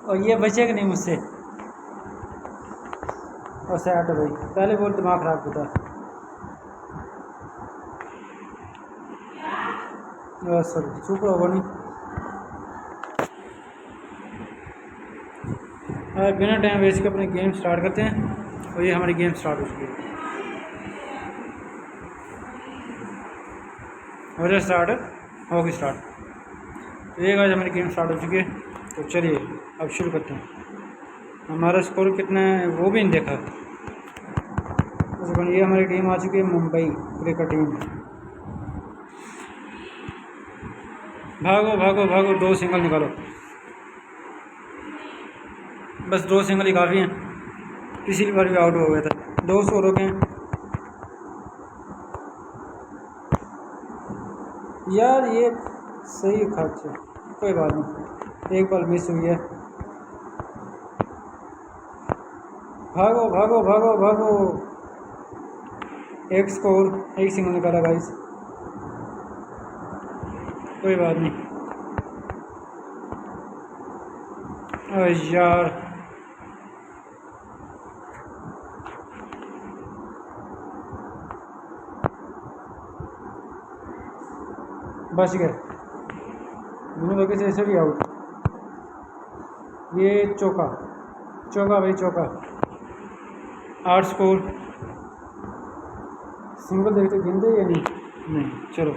और ये बचेगा नहीं मुझसे। और सेट भाई पहले बोल दिमाग ख़राब होता है। सर सुपर होगा नहीं। बिना टाइम वेस्ट के अपनी गेम स्टार्ट करते हैं। और ये हमारी गेम स्टार्ट हो चुकी है। हो जाए स्टार्ट, होगी स्टार्ट। तो ये आज हमारी गेम स्टार्ट हो चुकी है। तो चलिए अब शुरू करते हैं। हमारा स्कोर कितना है वो भी नहीं देखा। तो ये हमारी टीम आ चुकी है, मुंबई क्रिकेट टीम। भागो भागो भागो, 2 सिंगल निकालो। बस 2 सिंगल ही काफ़ी हैं। पिछली बार भी आउट हो गया था। 2 स्कोर हो गए हैं यार। ये सही खर्च है, कोई बात नहीं। एक बार मिस हुई है। भागो भागो भागो भागो। एक स्कोर, एक सिंगल निकाला गाइस, कोई बात नहीं। अरे यार बच गए दोनों लोगों से, ऐसे भी आउट। ये चौका, चौका भाई चौका। 8 स्कोर। सिंगल देखते गिनते या नहीं? नहीं, चलो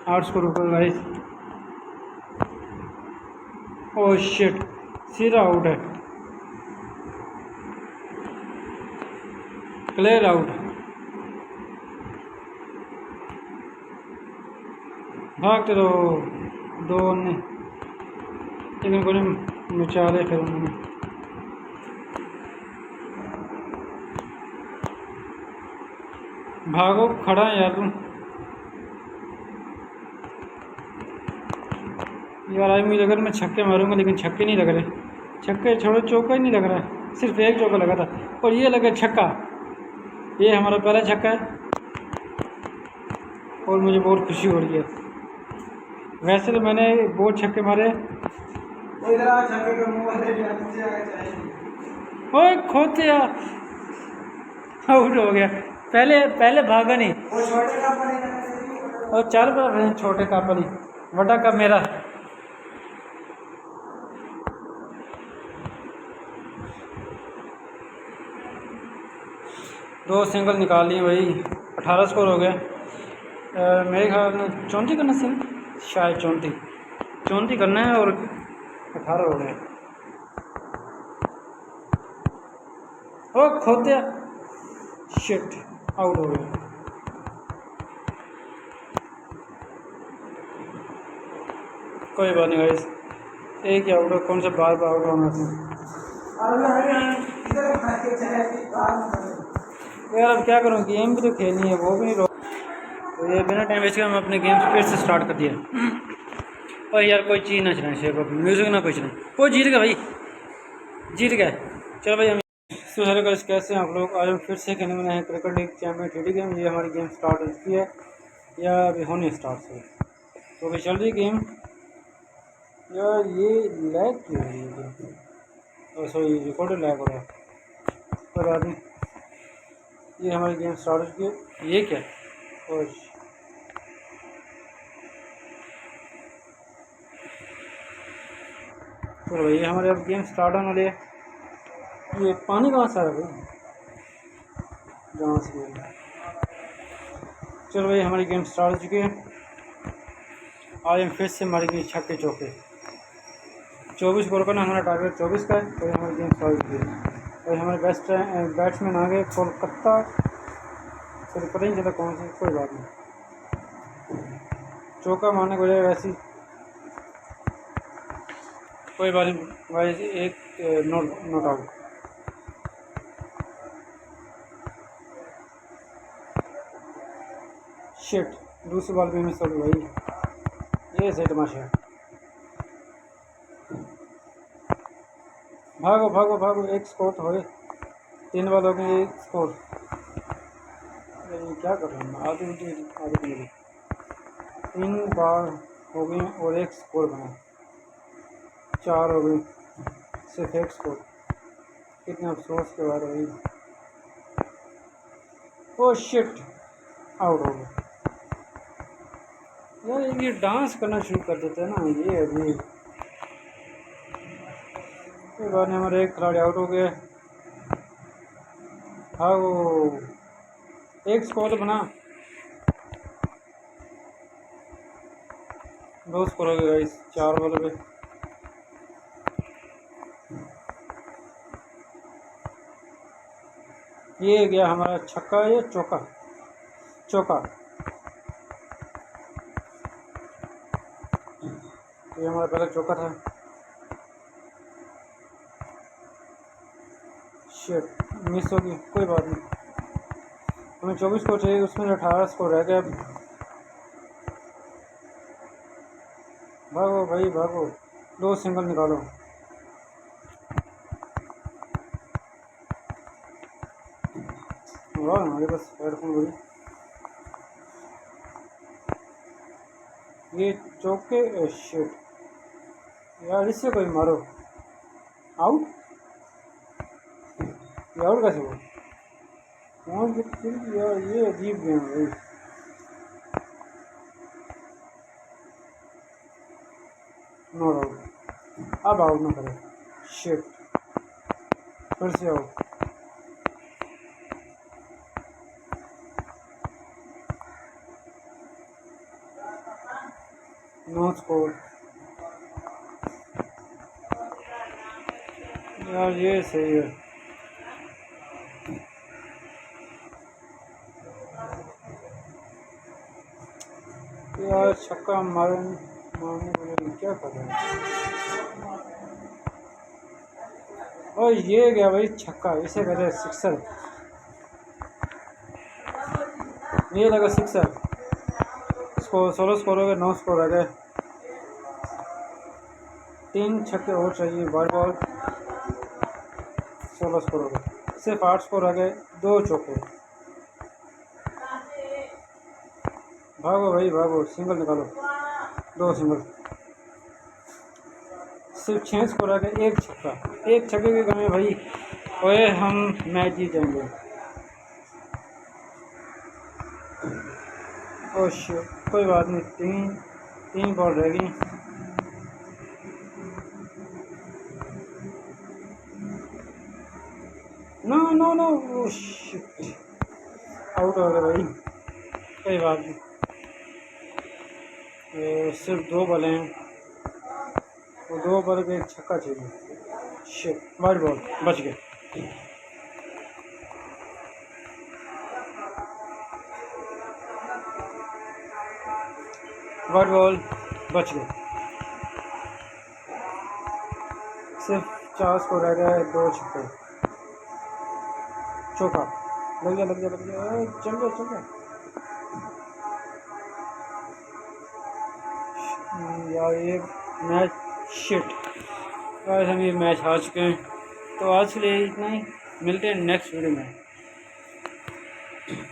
8 स्कोर ऊपर गाइस। ओह शिट, सीधा आउट है, क्लियर आउट। भागते रहो। 2 ने लेकिन को मचाले फिर उन्होंने। भागो, खड़ा है यार तुम। यार आज मुझे लग रहा मैं छक्के मारूंगा, लेकिन छक्के नहीं लग रहे। छक्के छोड़ो, चौका ही नहीं लग रहा। सिर्फ एक चौका लगा था और ये लगा छक्का। ये हमारा पहला छक्का है और मुझे बहुत खुशी हो रही है। वैसे तो मैंने बहुत छक्के मारे। ओए खोते यार, आउट हो गया। पहले पहले भागा नहीं। और 4 बार छोटे कप वाली, बड़ा कप मेरा। दो सिंगल निकाल लिए भाई। 18 स्कोर हो गया। मेरे ख्याल में 34 करना चाहिए, शायद 34 करना है। और 18 हो गए। ओ खोते, शिट, आउट हो गया। कोई बात नहीं गाइस, एक ही आउट हो, कौन सा बार बार आउट होना था यार। अब क्या करूँ, गेम भी तो खेलनी है, वो भी नहीं रोक। तो ये बिना टाइम वेस्ट के हम अपने गेम फिर से स्टार्ट कर दिया। और यार कोई चीज़ ना चलाएं, शेप म्यूज़िक ना कुछ नहीं। वो जीत गया भाई, जीत गया। चलो भाई, हम तो हेलो गाइस, कैसे हैं आप लोग? आज हम फिर से खेलने वाले हैं cricket league champion 3D game. ये हमारी गेम स्टार्ट हो चुकी है या अभी होने स्टार्ट से। तो अभी चल रही गेम। यार ये लैग क्यों है ये गेम? सॉरी, रिकॉर्डर लैग हो रहा है। कोई बात नहीं, ये हमारी गेम स्टार्ट हो चुकी है। ये क्या और चलो भाई, हमारे अब गेम स्टार्ट होने वाली है। ये पानी कहाँ से आ रहा है भाई? जहाँ से। चलो भाई, हमारी गेम स्टार्ट हो चुकी है। आज हम फिर से मारेंगे छक्के चौके। 24 गोल करना हमारा टारगेट 24 का है। और हमारी गेम स्टार्ट हो चुकी है। और हमारे बैट्समैन आ गए कोलकाता। चलो पता नहीं चला कौन से, कोई बात नहीं। चौका मारने को जाए वैसे, कोई बात नहीं भाई। एक नॉट आउट। शिट, दूसरी बॉल भी मिस हो गई भाई। ये सही तमाशा है। भागो भागो भागो, एक स्कोर तो हो गए। 3 बॉल हो गए, एक स्कोर। क्या कर रहा हूँ, आधी मेरी 3 बॉल हो गई और एक स्कोर बना। 4 हो गई, सिर्फ एक स्कोर, कितने अफसोस के बाद वही। ओ शिट, आउट हो गया यार। ये डांस करना शुरू कर देते हैं ना, ये अभी कोई बात नहीं, हमारे एक खिलाड़ी आउट हो गए। हाँ वो एक स्कोर बना, 2 स्कोर हो गए गाइस 4 बॉल पे। ये गया हमारा छक्का, ये चौका, चौका। ये हमारा पहला चौका था। शिट, मिस होगी, कोई बात नहीं। हमें 24 स्कोर चाहिए, उसमें 18 स्कोर रह गया। भागो भाई भागो, 2 सिंगल निकालो। वाह हमारे पास हेडफोन भाई। ये चौके, शिट यार, इससे कोई मारो। आउट, ये आउट कैसे हुआ? कौन यार, ये अजीब गेम है भाई। नो आउट, अब आउट ना करे। शिट, फिर से आउट। नो स्कोर यार, ये सही है यार। छक्का मारने के लिए क्या कर रहे हैं? और ये गया भाई छक्का, इसे कहते हैं सिक्सर। ये लगा सिक्सर। स्कोर 16 स्कोर हो गए, 9 स्कोर आ गए। 3 छक्के और चाहिए, बार बार 16 स्कोर हो गए, सिर्फ 8 स्कोर आ गए, 2 चौके। भागो भाई भागो, सिंगल निकालो, 2 सिंगल। सिर्फ 6 स्कोर आ गए, 1 छक्का, 1 छक्के की कमी भाई। ओए हम मैच जीत जाएंगे। ओ शिट, कोई बात नहीं, 3 बॉल रह गई। No no no, oh shit, out हो गया भाई। कोई बात नहीं, सिर्फ 2 बॉल हैं, वो 2 बॉल पे 1 छक्का चाहिए। शिट, वाइट बॉल, बच गए। वाइट बॉल, बच गए। सिर्फ 4 स्कोर रह गए, 2 छक्के, चौका। लग गया लग गया लग गया, चल गया चल गया। यार ये मैच, शिट यार, हम ये मैच हार चुके हैं। तो आज के लिए इतना ही, मिलते हैं नेक्स्ट वीडियो में।